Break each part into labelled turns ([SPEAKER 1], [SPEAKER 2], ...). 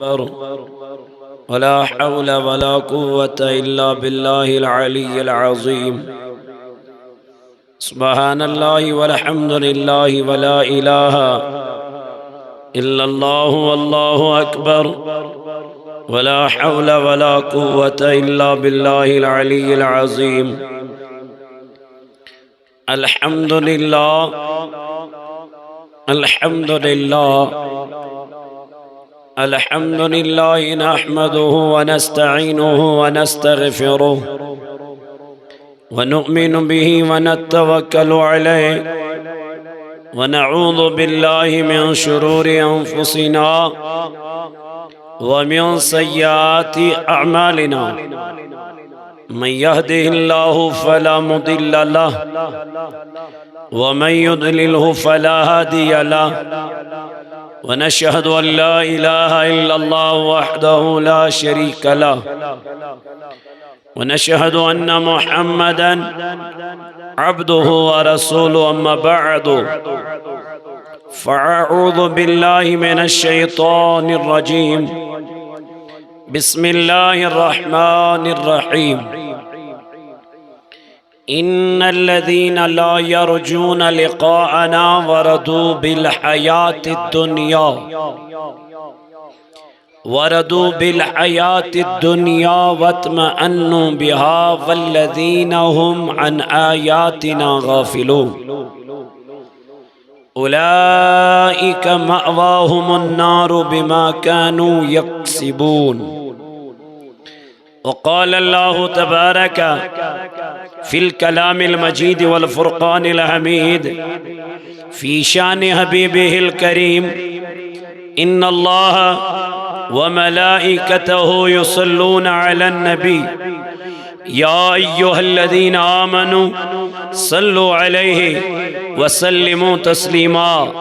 [SPEAKER 1] ولا حول ولا قوة إلا بالله العلي العظيم. سبحان الله والحمد لله ولا إله إلا الله والله أكبر. ولا حول ولا قوة إلا بالله العلي العظيم. الحمد لله الحمد لله الحمد لله نحمده ونستعينه ونستغفره ونؤمن به ونتوكل عليه ونعوذ بالله من شرور أنفسنا ومن سيئات أعمالنا. من يهده الله فلا مضل له ومن يضلله فلا هادي له. ونشهد أن لا إله إلا الله وحده لا شريك له. ونشهد أن محمدًا عبده ورسوله. أما بعد فأعوذ بالله من الشيطان الرجيم. بسم الله الرحمن الرحيم. إن الذين لا يرجون لقاءنا ورضوا بالحياة الدنيا واطمأنوا بها والذين هم عن آياتنا غافلون أولئك مأواهم النار بما كانوا يكسبون. وقال الله تبارك في الكلام المجيد والفرقان الحميد في شان حبيبه الكريم: إن الله وملائكته يصلون على النبي يا أيها الذين آمنوا صلوا عليه وسلموا تسليما.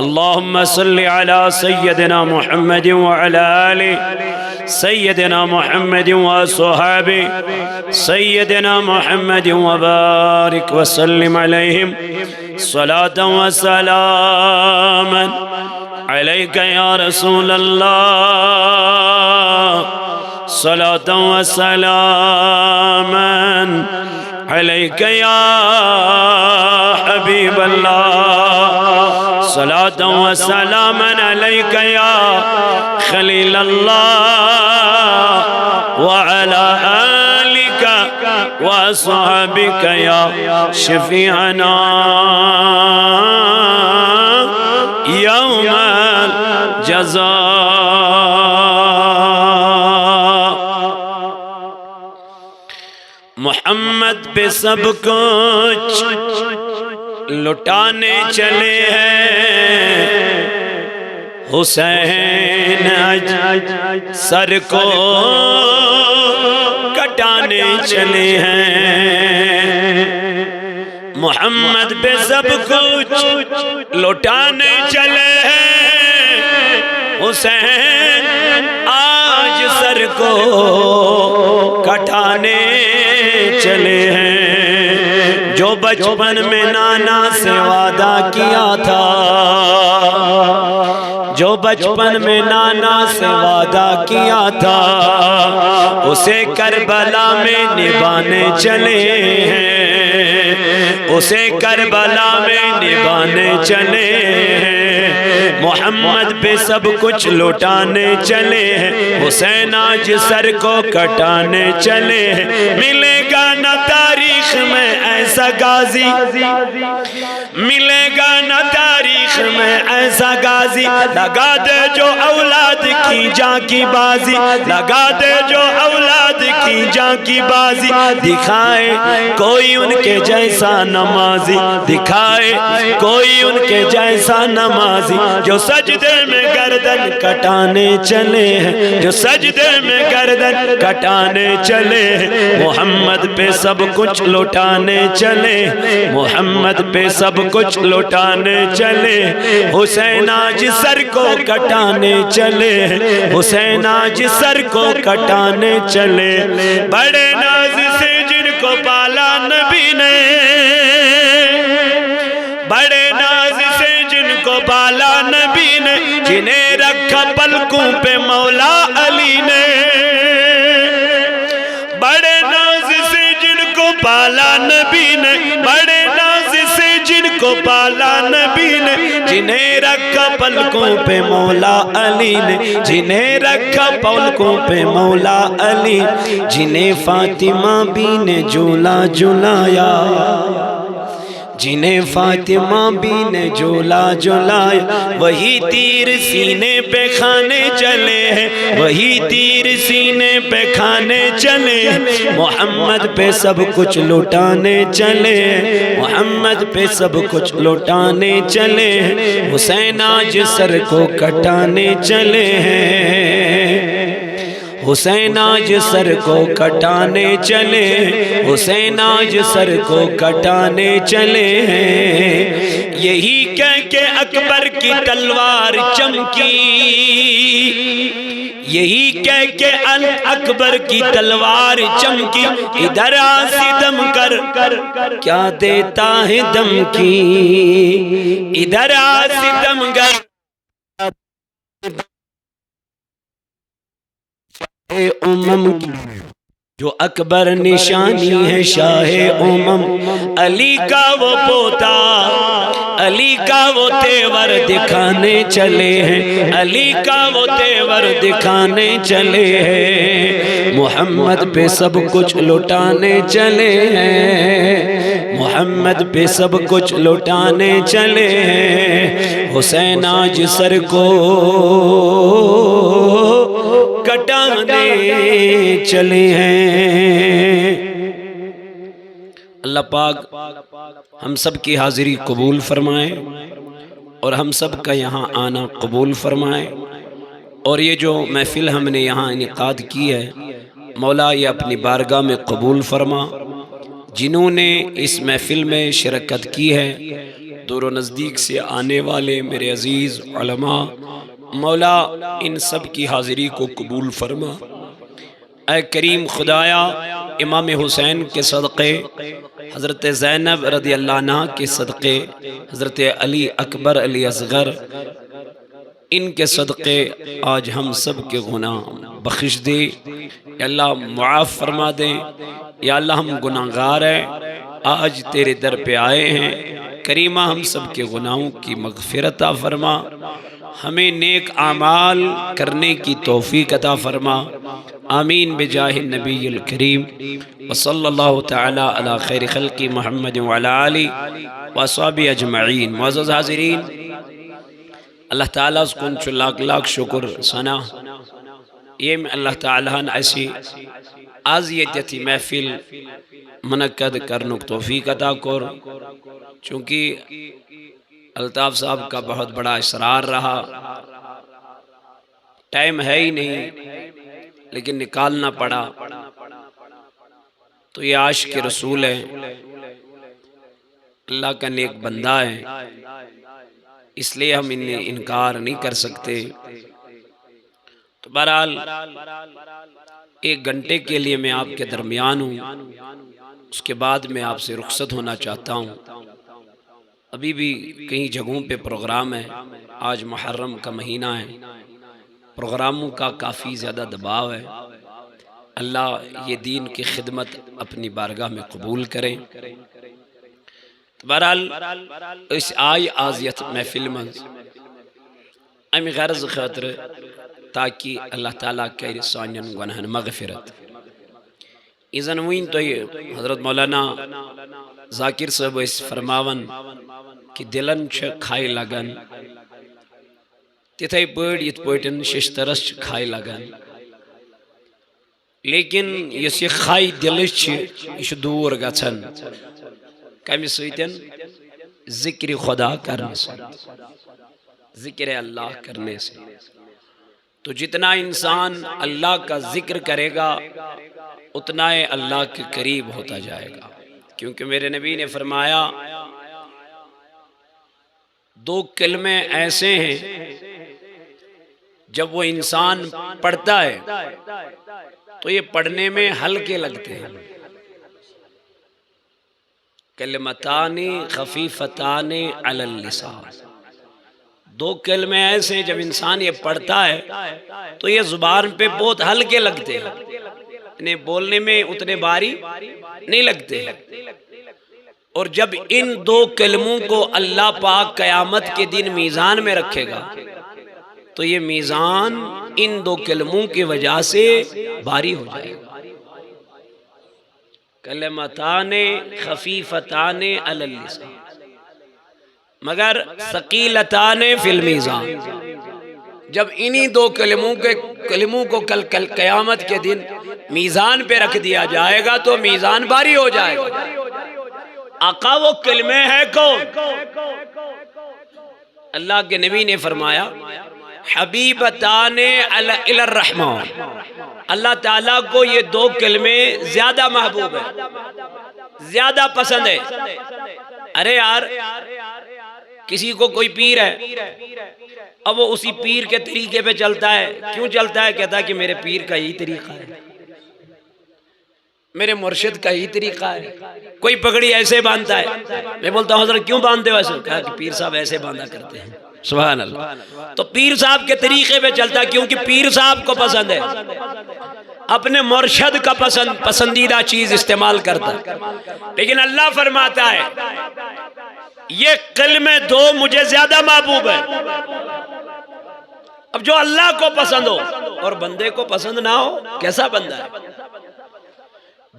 [SPEAKER 1] اللهم صل على سيدنا محمد وعلى آله سيدنا محمد وصحابه سيدنا محمد وبارك وسلم عليهم صلاة وسلاما عليك يا رسول الله. صلاة وسلاما عليك يا حبيب الله. صلاة وسلاما عليك يا خليل الله وعلى آلك وصحبك يا شفيعنا يوم الجزاء. محمد پہ سب کچھ لٹانے چلے ہیں. حسین سر کو کٹانے چلے ہیں. محمد پہ سب کچھ لٹانے چلے ہیں. حسین آج سر کو کٹانے چلے ہیں. جو بچپن میں نانا سے وعدہ کیا تھا، جو بچپن میں نانا سے وعدہ کیا تھا، اسے کربلا میں نبھانے چلے ہیں. اسے کربلا میں نبھانے چلے ہیں. محمد پہ سب کچھ لوٹانے چلے ہیں. حسین آج سر کو کٹانے چلے ہیں. ملے گا نہ تاریخ میں ایسا غازی، ملے گا نہ تاریخ میں ایسا غازی. لگا دے جو اولاد کی جان کی بازی، لگا دے جو اولاد کی جان کی بازی. دکھائے کوئی ان کے جیسا نمازی، دکھائے کوئی ان کے جیسا نمازی. جو سجدے میں گردن کٹانے چلے ہیں، جو سجدے میں گردن کٹانے چلے ہیں. محمد پہ سب کچھ لوٹانے چلے، محمد پہ سب کچھ لوٹانے چلے. حسین آج سر کو کٹانے چلے، حسین آج سر کو کٹانے چلے. بڑے ناز سے جن کو پالا نبی نے، بڑے ناز سے جن کو پالا نبی نے، جنہیں رکھ رکھا پلکوں پہ مولا علی نے، بڑے ناز سے جن کو پالا نبی نے، بڑے ناز سے جن کو پالا نبی نے، جنہیں رکھا پلکوں پہ مولا علی نے، جنہیں رکھا پلکوں پہ مولا علی، جنہیں فاطمہ بھی نے جھولا جھلایا، جنہیں فاطمہ بھی نے جھولا جھلایا، وہی تیر سینے پہ کھانے چلے ہیں، وہی تیر سینے پہ کھانے چلے ہیں، محمد پہ سب کچھ لوٹانے چلے ہیں، محمد پہ سب کچھ لوٹانے چلے ہیں، حسین آج سر کو کٹانے چلے ہیں، حسین آج سر کو کٹانے چلے، حسین آج سر کو کٹانے چلے ہیں، یہی کہہ کے اکبر کی تلوار چمکی، یہی کہہ کے اکبر کی تلوار چمکی، ادھر آ ستم کر کیا دیتا ہے دھمکی، ادھر آ ستم کر امم کی، جو اکبر نشانی ہے شاہ امم، علی کا وہ پوتا، علی کا وہ تیور دکھانے چلے ہیں، علی کا وہ تیور دکھانے چلے ہیں، محمد پہ سب کچھ لوٹانے چلے ہیں، محمد پہ سب کچھ لوٹانے چلے ہیں، حسین آج سر کو کٹانے چلے ہیں۔ اللہ پاک ہم سب کی حاضری قبول فرمائے اور ہم سب کا یہاں آنا قبول فرمائے، اور یہ جو محفل ہم نے یہاں انعقاد کی ہے مولا یہ اپنی بارگاہ میں قبول فرما، جنہوں نے اس محفل میں شرکت کی ہے، دور و نزدیک سے آنے والے میرے عزیز علماء، مولا ان سب کی حاضری کو قبول فرما، اے کریم خدایا امام حسین کے صدقے، حضرت زینب رضی اللہ عنہ کے صدقے، حضرت علی اکبر علی اصغر، ان کے صدقے آج ہم سب کے گناہ بخش دے، یا اللہ معاف فرما دے، یا اللہ ہم گناہگار ہیں، آج تیرے در پہ آئے ہیں، کریمہ ہم سب کے گناہوں کی مغفرت عطا فرما، ہمیں نیک اعمال کرنے کی توفیق عطا فرما، آمین بجاہ النبی الکریم، وصلی اللہ تعالی علی خیر خلق محمد وعلی آلہ واصحابہ اجمعین۔ معزز حاضرین، اللہ تعالیٰ اس کو انچو لاکھ لاکھ شکر سنا، یہ میں اللہ تعالیٰ نے ایسی آزیتی محفل منعقد کرنک توفیق عطا کر، چونکہ الطاف صاحب کا بہت بڑا اصرار رہا، ٹائم ہے ہی نہیں لیکن نکالنا پڑا، تو یہ عاشق رسول ہے، اللہ کا نیک بندہ ہے، اس لیے ہم انہیں انکار نہیں کر سکتے۔ تو بہرحال 1 گھنٹے کے لیے میں آپ کے درمیان ہوں، اس کے بعد میں آپ سے رخصت ہونا چاہتا ہوں، ابھی بھی کئی جگہوں پہ پروگرام ہے، آج محرم کا مہینہ ہے، پروگراموں کا کافی زیادہ دباؤ ہے، اللہ یہ دین کی خدمت اپنی بارگاہ میں قبول کریں۔ بہرحال اس آئی آزیت محفل میں امی غرض خاطر تاکہ اللہ تعالیٰ کے سانین گناہن مغفرت اذن وین تو حضرت مولانا ذاکر صاحب اس فرماون کہ دلن چھ کھائی لگن تتھائی پڑ یت پوٹن ششترس چھ کھائی لگن، لیکن یہ کھائی دلش چھ دور گچھن کمی سویتن ذکر خدا کرنے سے، ذکر اللہ کرنے سے، تو جتنا انسان اللہ کا ذکر کرے گا اتنا ہی اللہ کے قریب ہوتا جائے گا، کیونکہ میرے نبی نے فرمایا 2 کلمے ایسے ہیں جب وہ انسان پڑھتا ہے تو یہ پڑھنے میں ہلکے لگتے ہیں، کلمتان خفیفتان علی اللسان، دو کلمے ایسے ہیں جب انسان یہ پڑھتا ہے تو یہ زبان پہ بہت ہلکے لگتے ہیں، انہیں بولنے میں اتنے باری نہیں لگتے، اور جب ان دو کلموں کو اللہ پاک قیامت کے دن میزان میں رکھے گا تو یہ میزان ان دو کلموں کی وجہ سے بھاری ہو جائے گا۔ کلمتان خفیفتان علی اللسان مگر ثقیلتان فی المیزان، جب انہی دو کلموں کو کل قیامت کے دن میزان پہ رکھ دیا جائے گا تو میزان بھاری ہو جائے گا۔ آقا وہ کلمے ہیں کون؟ اللہ کے نبی نے فرمایا حبیبتان الی الرحمن، اللہ تعالیٰ کو یہ دو کلمے زیادہ محبوب ہیں، زیادہ پسند ہے۔ ارے یار کسی کو کوئی پیر ہے، اب وہ اسی پیر کے طریقے پہ چلتا ہے، کیوں چلتا ہے؟ کہتا ہے کہ میرے پیر کا یہی طریقہ ہے، میرے مرشد کا یہی طریقہ ہے۔ کوئی پگڑی ایسے باندھتا ہے، میں بولتا ہوں حضرت کیوں باندھتے ہو ایسے؟ کہا کہ پیر صاحب ایسے باندھا کرتے ہیں۔ سبحان اللہ۔ تو پیر صاحب کے طریقے پہ چلتا ہے کیونکہ پیر صاحب کو پسند ہے، اپنے مرشد کا پسندیدہ چیز استعمال کرتا ہے۔ لیکن اللہ فرماتا ہے یہ کلمے دو مجھے زیادہ محبوب ہے۔ اب جو اللہ کو پسند ہو اور بندے کو پسند نہ ہو، کیسا بندہ ہے؟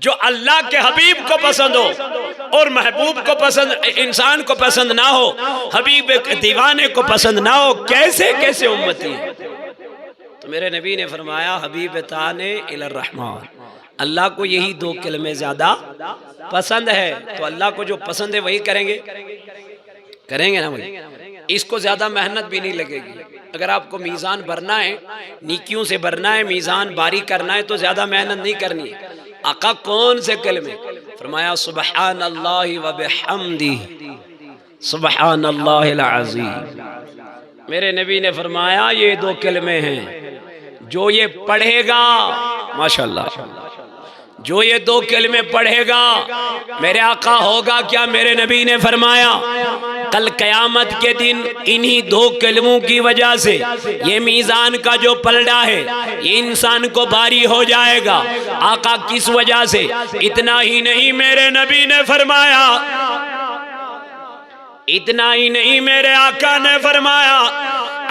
[SPEAKER 1] جو اللہ کے حبیب کو پسند ہو اور محبوب کو پسند، انسان کو پسند نہ ہو، حبیب دیوانے کو پسند نہ ہو، کیسے امتی ہے؟ تو میرے نبی نے فرمایا حبیبتان الی الرحمن، اللہ کو یہی دو کلمے زیادہ پسند ہے۔ تو اللہ کو جو پسند ہے وہی کریں گے نا وہی، اس کو زیادہ محنت بھی نہیں لگے گی۔ اگر آپ کو میزان بھرنا ہے، نیکیوں سے بھرنا ہے، میزان باری کرنا ہے تو زیادہ محنت نہیں کرنی ہے۔ آقا کون سے کلمے؟ فرمایا سبحان اللہ و بحمدہ سبحان اللہ العظیم۔ میرے نبی نے فرمایا یہ دو کلمے ہیں، جو یہ پڑھے گا، ماشاءاللہ، جو یہ دو کلمے پڑھے گا میرے آقا ہوگا کیا؟ میرے نبی نے فرمایا کل قیامت کے دن انہی دو کلموں کی وجہ سے یہ میزان کا جو پلڑا ہے یہ انسان کو بھاری ہو جائے گا۔ آقا کس وجہ سے؟ اتنا ہی نہیں، میرے نبی نے فرمایا، اتنا ہی نہیں، میرے آقا نے فرمایا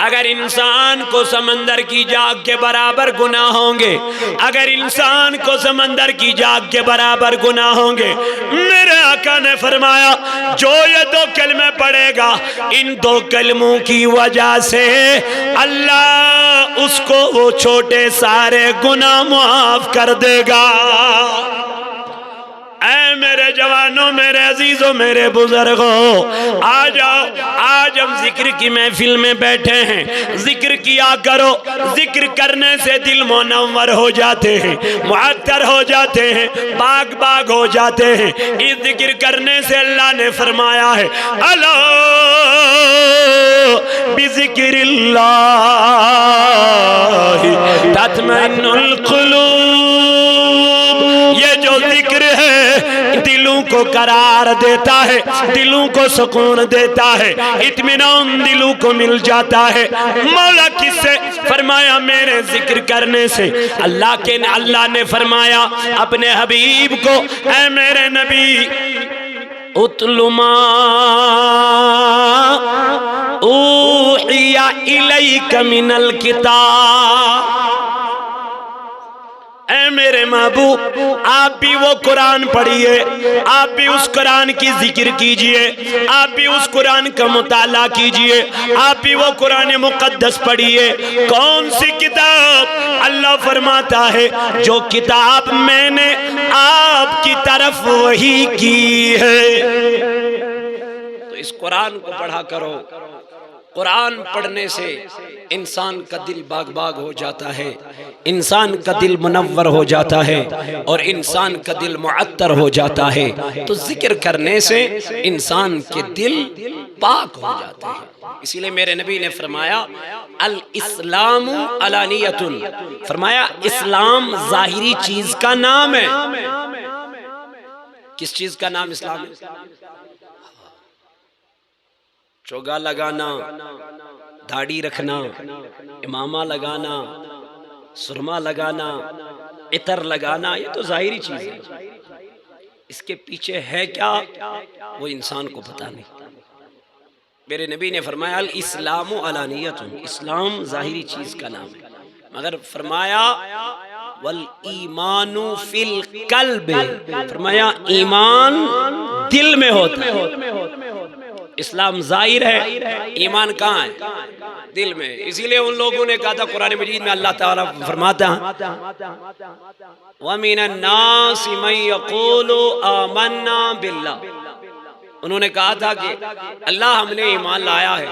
[SPEAKER 1] اگر انسان کو سمندر کی جاگ کے برابر گناہ ہوں گے، اگر انسان کو سمندر کی جاگ کے برابر گناہ ہوں گے، میرے آقا نے فرمایا جو یہ دو کلمے پڑھے گا ان دو کلموں کی وجہ سے اللہ اس کو وہ چھوٹے سارے گناہ معاف کر دے گا۔ اے میرے جوانوں، میرے عزیزوں، میرے بزرگوں، آ جاؤ، آج ہم ذکر کی محفل میں بیٹھے ہیں، ذکر کیا کرو، ذکر کرنے سے دل منور ہو جاتے ہیں، معطر ہو جاتے ہیں، باغ باغ ہو جاتے ہیں۔ اس ذکر کرنے سے اللہ نے فرمایا ہے الا بذکر اللہ تطمئن القلوب، یہ جو ذکر ہے دلوں کو قرار دیتا ہے، دلوں کو سکون دیتا ہے، اطمینان دلوں کو مل جاتا ہے۔ مولا کس سے؟ فرمایا میرے ذکر کرنے سے۔ اللہ نے فرمایا اپنے حبیب کو اے میرے نبی اتل ما اوحی الیک من الکتاب، اے میرے محبوب آپ بھی وہ قرآن پڑھیے، آپ بھی اس قرآن کی ذکر کیجئے، آپ بھی اس قرآن کا مطالعہ کیجئے، آپ بھی وہ قرآن مقدس پڑھیے۔ کون سی کتاب؟ اللہ فرماتا ہے جو کتاب میں نے آپ کی طرف وحی کی ہے۔ تو اس قرآن کو پڑھا کرو۔ قرآن پڑھنے سے انسان کا دل باغ باغ ہو جاتا ہے، انسان کا دل منور ہو جاتا ہے اور انسان کا دل معطر ہو جاتا ہے۔ تو ذکر کرنے سے انسان کے دل پاک ہو جاتے ہیں۔ اسی لئے میرے نبی نے فرمایا الاسلام علانیۃ، فرمایا اسلام ظاہری چیز کا نام ہے۔ کس چیز کا نام اسلام ہے؟ چوگا لگانا، داڑھی رکھنا، امامہ لگانا، سرما لگانا، عطر لگانا، یہ تو ظاہری چیز ہے، اس کے پیچھے ہے کیا وہ انسان کو پتہ نہیں۔ میرے نبی نے فرمایا الاسلام علانیۃ، اسلام ظاہری چیز کا نام ہے، مگر فرمایا والایمان فی القلب، فرمایا ایمان دل میں ہوتا ہے۔ اسلام ظاہر ہے، ایمان کہاں ہے؟ دل میں۔ اسی لئے ان لوگوں نے کہا تھا قرآن مجید میں اللہ تعالیٰ فرماتا ہے وَمِنَ النَّاسِ مَن يَقُولُ آمَنَّا بِاللَّهِ، انہوں نے کہا تھا کہ اللہ ہم نے ایمان لایا ہے،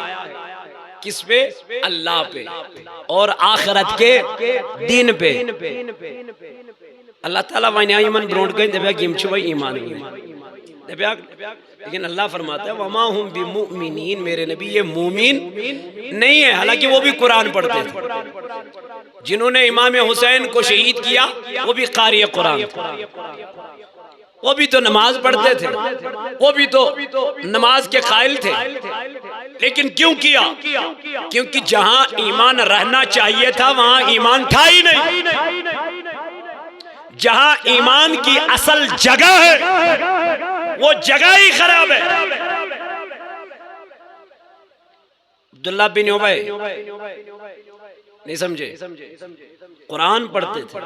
[SPEAKER 1] کس پہ؟ اللہ پہ اور آخرت کے دن پہ۔ اللہ تعالیٰ وَنیا ایمان برونڈ گئے دبیا گیم چھوئی ایمان ہوئی دبیا، لیکن اللہ فرماتا ہے وَمَا هُمْ بِمُؤْمِنِينَ، میرے نبی یہ مومن نہیں ہے، حالانکہ وہ بھی قرآن پڑھتے تھے۔ جنہوں نے امام حسین کو شہید کیا وہ بھی قاری قرآن تھے، وہ بھی تو نماز پڑھتے تھے، وہ بھی تو نماز کے قائل تھے، لیکن کیوں کیا؟ کیونکہ جہاں ایمان رہنا چاہیے تھا وہاں ایمان تھا ہی نہیں۔ جہاں ایمان کی اصل جگہ ہے وہ جگہ ہی خراب ہے۔ عبداللہ بن ابی نہیں سمجھے، قرآن پڑھتے تھے،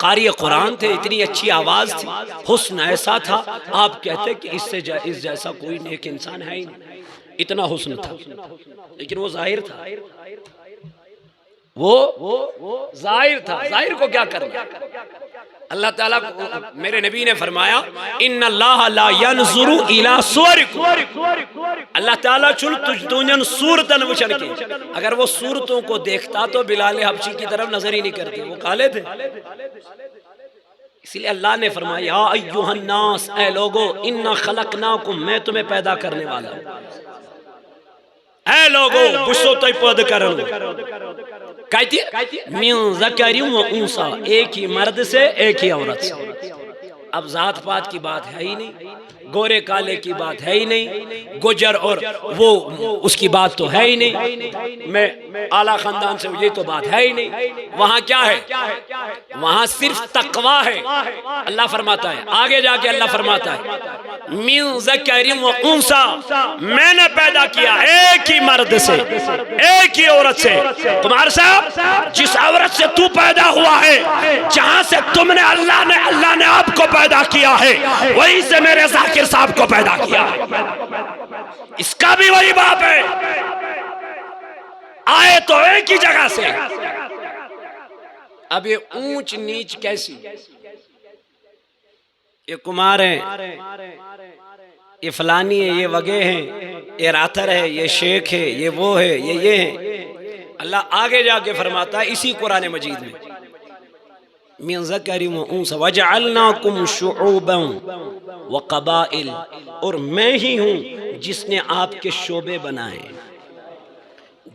[SPEAKER 1] قاری قرآن تھے، اتنی اچھی آواز تھی، حسن ایسا تھا آپ کہتے کہ اس جیسا کوئی نیک انسان ہے ہی نہیں، اتنا حسن تھا، لیکن وہ ظاہر تھا، وہ ظاہر تھا، ظاہر کو کیا کرنا؟ اللہ تعالیٰ میرے نبی نے فرمایا ان اللہ لا ینظر الی صورکم، اللہ تعالیٰ چل تجھن صورتن وچن کی، اگر وہ صورتوں کو دیکھتا تو بلال حبشی کی طرف نظر ہی نہیں کرتی، وہ کالے تھے۔ اس لیے اللہ نے فرمایا یا ایھا الناس، اے لوگو انا خلقناکم، میں تمہیں پیدا کرنے والا ہوں، اے لوگو بسو تو پود کروں کہتی ہے من ذکر و انثی، ایک ہی مرد سے ایک ہی عورت سے۔ اب ذات پات کی بات ہے ہی نہیں، گورے کالے کی بات ہے ہی نہیں، گجر اور وہ اس کی بات تو ہے ہی نہیں، میں اعلیٰ خاندان سے یہ تو بات ہے ہی نہیں۔ وہاں کیا ہے؟ وہاں صرف تقوی ہے۔ اللہ فرماتا ہے آگے جا کے، اللہ فرماتا ہے من ذکر و انثی، میں نے پیدا کیا ایک ہی مرد سے ایک ہی عورت سے۔ کمار صاحب جس عورت سے تو پیدا ہوا ہے، جہاں سے تم نے اللہ نے آپ کو پیدا کیا ہے، وہیں سے میرے ذاکر صاحب کو پیدا کیا ہے، اس کا بھی وہی باپ ہے، آئے تو ایک ہی جگہ سے۔ اب یہ اونچ نیچ کیسی؟ یہ کمار ہیں، یہ فلانی ہے، یہ وگے ہیں، یہ راتر ہے، یہ شیخ ہے، یہ وہ ہے، یہ ہے۔ اللہ آگے جا کے فرماتا ہے اسی قرآن مجید میں من ذکر و انثی وجعلناکم شعوبا وقبائل، اور میں ہی ہوں جس نے آپ کے شعبے بنائے،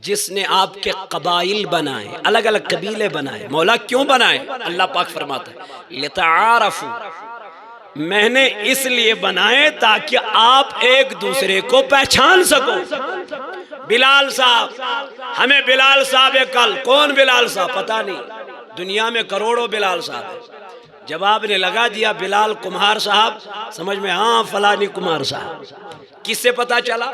[SPEAKER 1] جس نے آپ کے قبائل بنائے، الگ الگ قبیلے بنائے۔ مولا کیوں بنائے؟ اللہ پاک فرماتا ہے لتعارفوا، میں نے اس لیے بنائے تاکہ آپ ایک دوسرے کو پہچان سکو۔ بلال صاحب، ہمیں بلال صاحب کل کون بلال صاحب پتہ نہیں، دنیا میں کروڑوں بلال صاحب ہیں، جب آپ نے لگا دیا بلال کمہار صاحب، سمجھ میں ہاں فلانی کمہار صاحب۔ کس سے پتا چلا؟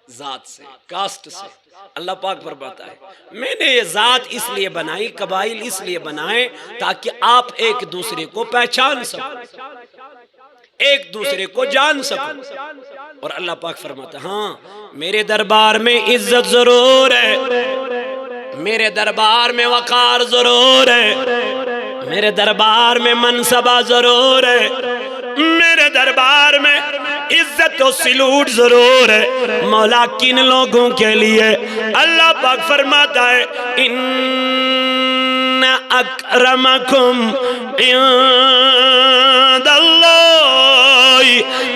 [SPEAKER 1] ذات سے، کاسٹ سے۔ اللہ پاک فرماتا ہے میں نے یہ ذات اس لیے بنائی، قبائل اس لیے بنائے تاکہ آپ ایک دوسرے کو پہچان سکو، ایک دوسرے کو جان سکو۔ اور اللہ پاک فرماتا ہے ہاں میرے دربار میں عزت ضرور ہے، میرے دربار میں وقار ضرور ہے، میرے دربار میں منصبہ ضرور ہے، میرے دربار میں عزت و سلوٹ ضرور ہے۔ مولا کن لوگوں کے لیے؟ اللہ پاک فرماتا ہے ان اکرمکم عند اللہ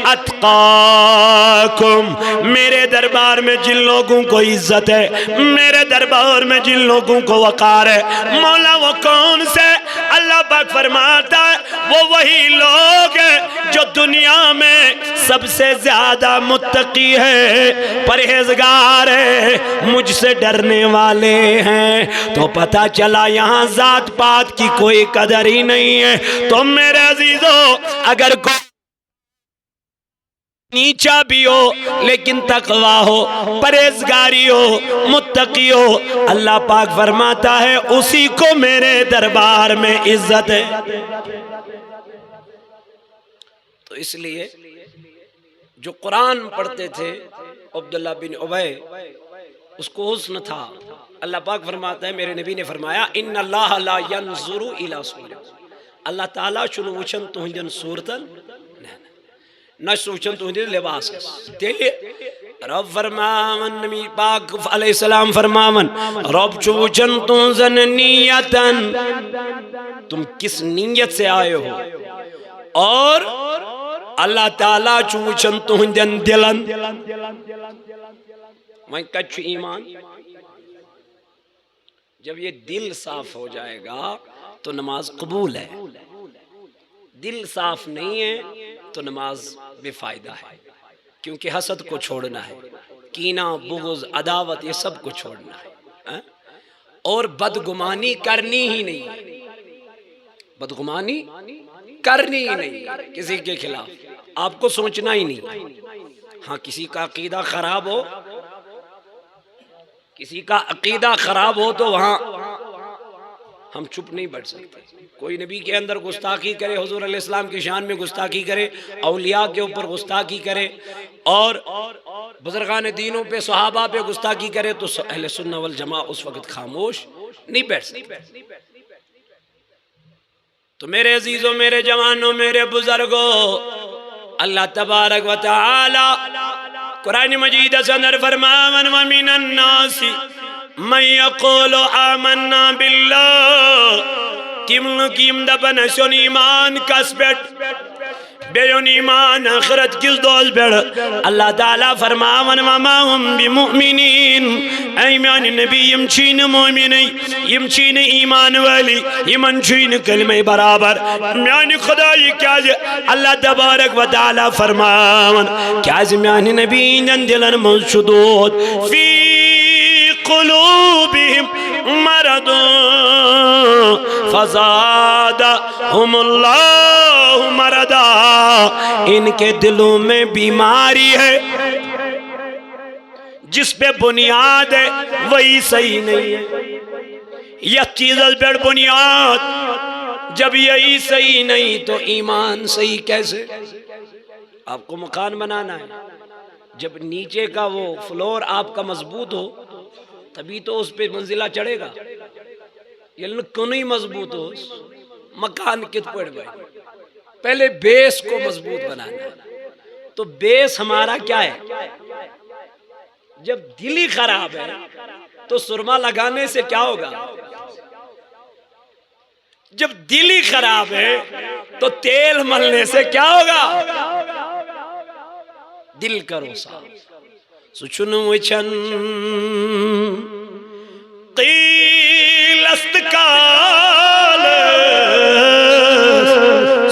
[SPEAKER 1] اتقاکم، میرے دربار میں جن لوگوں کو عزت ہے، میرے دربار میں جن لوگوں کو وقار ہے، مولا وہ کون سے؟ اللہ پاک فرماتا ہے وہ وہی لوگ ہیں جو دنیا میں سب سے زیادہ متقی ہے، پرہیزگار ہے، مجھ سے ڈرنے والے ہیں۔ تو پتہ چلا یہاں ذات پات کی کوئی قدر ہی نہیں ہے۔ تو میرے عزیزو، اگر کوئی نیچا بھی ہو لیکن تقوی ہو، پرہیزگاری ہو، متقی ہو، اللہ پاک فرماتا ہے اسی کو میرے دربار میں عزت ہے۔ تو اس لیے جو قرآن پڑھتے تھے عبداللہ بن ابی، اس کو حسن تھا۔ اللہ پاک فرماتا ہے، میرے نبی نے فرمایا ان اللہ لا ينظر الى صورکم، اللہ تعالیٰ چھنو وچھن تہندین صورتن نہ سوچن تہندین لباس تیلے رب فرماون، نبی پاک علیہ السلام فرماون رب چھو وچھن تہندین نیتن، تم کس نیت سے آئے ہو، اور اللہ تعالیٰ چھو وچھن تہندین دلن۔ وہیں کچھ ایمان، جب یہ دل صاف ہو جائے گا تو نماز قبول ہے، دل صاف نہیں ہے تو نماز بے فائدہ ہے، کیونکہ حسد کو چھوڑنا ہے، کینہ، بغض، عداوت، یہ سب کو چھوڑنا ہے، اور بدگمانی کرنی ہی نہیں، بدگمانی کرنی ہی نہیں کسی کے خلاف، آپ کو سوچنا ہی نہیں۔ ہاں کسی کا عقیدہ خراب ہو، کسی کا عقیدہ خراب ہو تو وہاں ہم چپ نہیں بیٹھ سکتے۔ کوئی نبی کے اندر گستاخی کرے، حضور علیہ السلام کی شان میں گستاخی کرے، اولیاء کے اوپر گستاخی کرے، اور بزرگان دینوں پہ، صحابہ پہ گستاخی کرے، تو اہل سنہ والجماعہ اس وقت خاموش نہیں بیٹھ سکتے۔ تو میرے عزیزوں، میرے جوانوں، میرے بزرگوں، اللہ تبارک و تعالی قرآن مجید اندر فرماون وَمِنَ النَّاسِ مَن يَقُولُ آمَنَّا بِاللَّهِ، کیم دپن سن ایمان کس پیٹ، بیون ایمان آخرت کس دوز پیٹ۔ اللہ تعالیٰ فرماون وَمَا هُمْ بِمُؤْمِنِينَ، ایمان نبی یم چین مومنی، یم چین ایمان والی، یمن چین کلمہ برابر، میانی خدای کیا جی اللہ تبارک و تعالیٰ فرماون کیا جی میانی نبی جن دلن منشدود فی قلوبهم مرض فزادهم اللہ مرضا، ان کے دلوں میں بیماری ہے، جس پہ بنیاد ہے وہی صحیح نہیں ہے۔ یہ چیز پر بنیاد جب یہی صحیح نہیں تو ایمان صحیح کیسے؟ آپ کو مکان بنانا ہے، جب نیچے کا وہ فلور آپ کا مضبوط ہو تبھی تو اس پہ منزلہ چڑھے گا، یہ کنی مضبوط ہو مکان کت پڑ گئے۔ پہلے بیس کو مضبوط بنانا ہے، تو بیس ہمارا کیا ہے؟ جب دل ہی خراب ہے تو سرما لگانے سے کیا ہوگا؟ جب دل ہی خراب ہے تو تیل ملنے سے کیا ہوگا؟ دل کرو صاف۔ سچن وچن قیل استقال،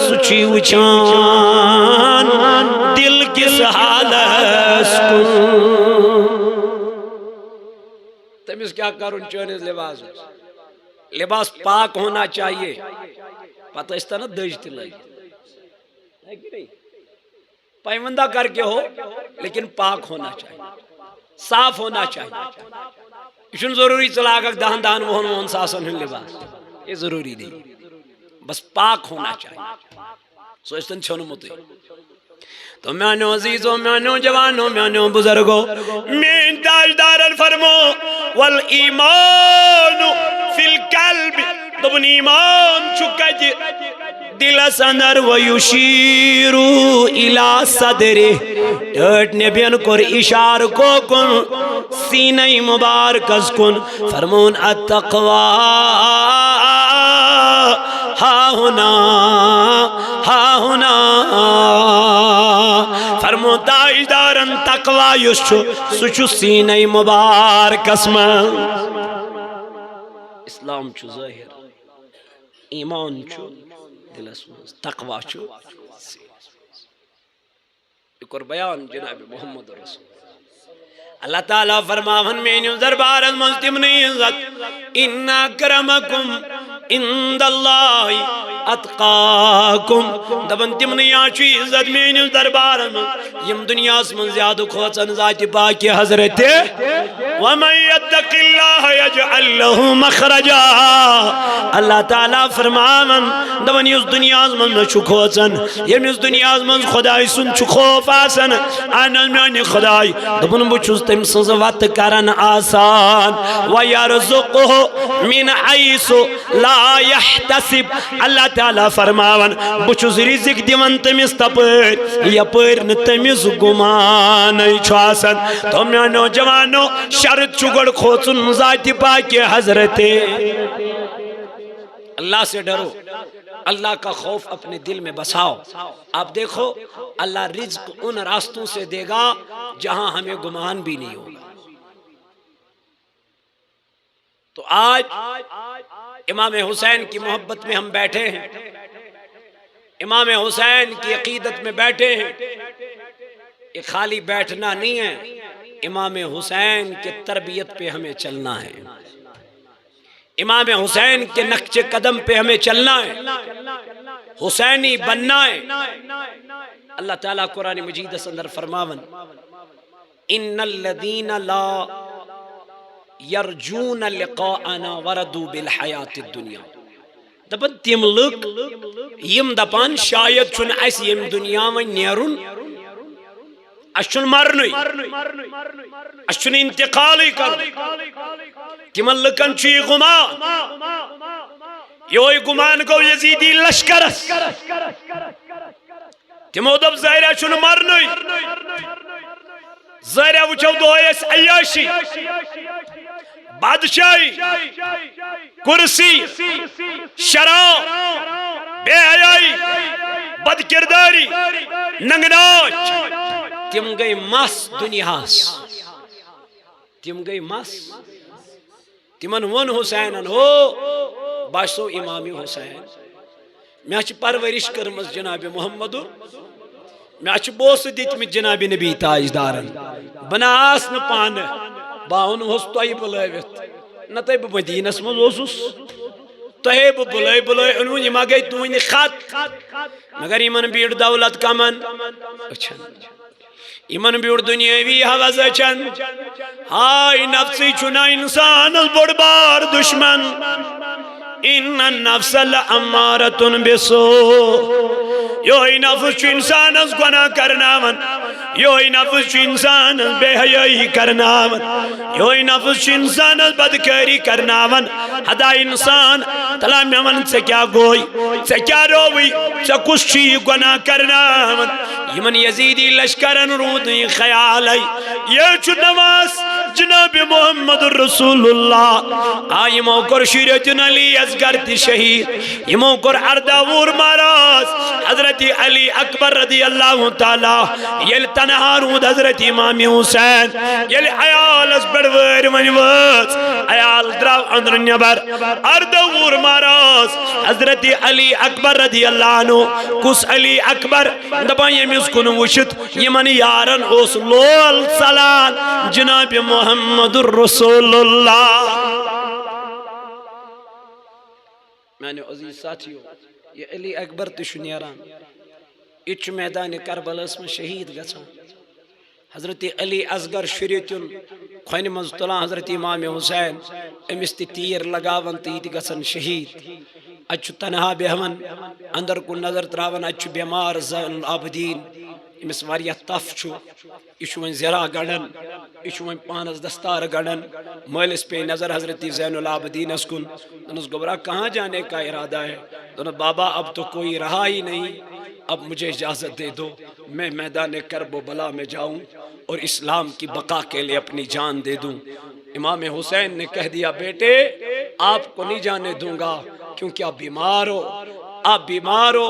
[SPEAKER 1] سچی وچان دل کس حالت تمیز کیا کرن چونیز لباس، لباس پاک ہونا چاہیے، پتہ اس طرح دجت لگی ہے کہ نہیں، پیمندہ کر کے ہو لیکن پاک ہونا چاہیے، صاف ہونا چاہیے۔ اشن ضروری چلا گا دہن دہن وہن وہن ساسن ہن لباس، یہ ضروری نہیں، بس پاک ہونا چاہیے۔ سو اس تن چھوڑ مطلع تو میانو عزیزوں، میانو جوانوں، میانو بزرگوں، میں تاجدار فرمو والایمان فی القلب، دبن ایمان چکا جی دل سندر ویشیر الی صدرہ، ٹھٹ نبین کر اشار کو کن سینہ مبارکس کن، فرمون التقوی ہا ہونا، ہا ہونا، فرمو تاجدارن تقوی یشو سچو سینہ مبارکس میں، اسلام چو ظاہر ایمان چھو دلس مز تقوی چھو ایک بیان جناب محمد رسول اللہ تعالیٰ فرماون مینیو دربار مستمنی عزت ان اکرمکم عند اللہ اتقاکم دبن تمنی آچی عزت مینیو دربار یم دنیا من زیادہ کھوچن ذات پاک حضرت ومن یتق اللہ یجعل له مخرجا اللہ تعالیٰ فرماون دبن یس دنیا من چھو کھوچن یم اس دنیا من خدای سن چھو خوف آسن آنا میانی خدای دبن بچوز تم سنز وقت کرن آسان وَيَرْزُقُهُ مِنْ حَيْثُ لَا يَحْتَسِبْ اللہ تعالیٰ فرماون بچوز رزق دیون تمس تپر یا پر نتمس گمان چھواسن تو میں نوجوانو شرط چگڑ کھوچن ذات پاک حضرت اللہ سے ڈرو اللہ کا خوف اپنے دل میں بساؤ آپ دیکھو اللہ رزق ان راستوں سے دے گا جہاں ہمیں گمان بھی نہیں ہوگا تو آج امام حسین کی محبت میں ہم بیٹھے ہیں امام حسین کی عقیدت میں بیٹھے ہیں یہ خالی بیٹھنا نہیں ہے امام حسین کے تربیت پہ ہمیں چلنا ہے امام حسین کے نقش قدم پہ ہمیں چلنا ہے حسینی بننا ہے اللہ تعالیٰ قرآن مجید اندر فرماون ان الذین لا یرجون لقاءنا وردوا بالحیات الدنیا دپن تم لوگ یم دپان شاید چھن اس یم دنیا میں نیرن اشن مرنی اشن انتقالی کر تمن لکن چی گمان یہ گمان کو یزیدی لشکر تمو دب ظاہرہ چھن مرنی ظاہرہ وچھو دو ایس عیاشی بادشاہی کرسی شراب بے حیائی بد کرداری ننگناچ تم گئی مس دنیاس تم گئی مس تمن ون حسینن ہو باشو امام حسین میں چھ پرورش کرمز جناب محمد میں چھ بوس دیتمت جناب نبی تاجدارن بناس ن پان باون ہوس توئی بلائیوت نہ تئی مدینس مز اوسس تہے بلائی بلائی انہوں یہ گئی توین خط مگر ایمن بیڑ دولت کمن اچھن ایمن بیڑ دنیاوی حوض اچھن ہائی نفسی چنا انسان بڑ بار دشمن ان النفس لامارت بسو یوہی نفس چو انسان از گناہ کرناون یوہی نفس چو انسان از بے حیائی کرناون یوہی نفس چو انسان از بدکاری کرناون ہدا انسان تلا میں من سے کیا گوئی سے کیا روئی سے کچھ چی گناہ کرناون یمن یزیدی لشکرن رودی خیال ہے یہ چو نواز جناب محمد رسول اللہ آئی موکر شیرتن علی ازگر تی شہید یہ موکر ارداور ماراز حضرت علی اکبر رضی اللہ تعالی یل تنہا رود حضرت امام حسین یل عیال از بڑور منوز عیال دراو اندر نبر ارداور ماراز حضرت علی اکبر رضی اللہ عنہ کس علی اکبر دبائیں یمیز کنو وشت یمن یارن اس لول سلان جناب محمد الرسول اللہ میں نے عزیز ساتھیو یہ علی اکبر تشنیران اچھ میدان کربلا اس میں شہید گسان حضرت علی اصغر شریتن خوین مزطلان حضرت امام حسین امستی تیر لگاون تیت گسن شہید اچھ تنہا بہون اندر کو نظر تراون اچھ بیمار زین العابدین امس واریہ تف چھو اشوین زرا گڑن اشوین پانس دستار گڑن مالس پہ نظر حضرت زین العابدین اسکن دنس گبرہ کہاں جانے کا ارادہ ہے دنس بابا اب تو کوئی رہا ہی نہیں اب مجھے اجازت دے دو میں میدان کرب و بلا میں جاؤں اور اسلام کی بقا کے لئے اپنی جان دے دوں امام حسین نے کہہ دیا بیٹے آپ کو نہیں جانے دوں گا کیونکہ آپ بیمار ہو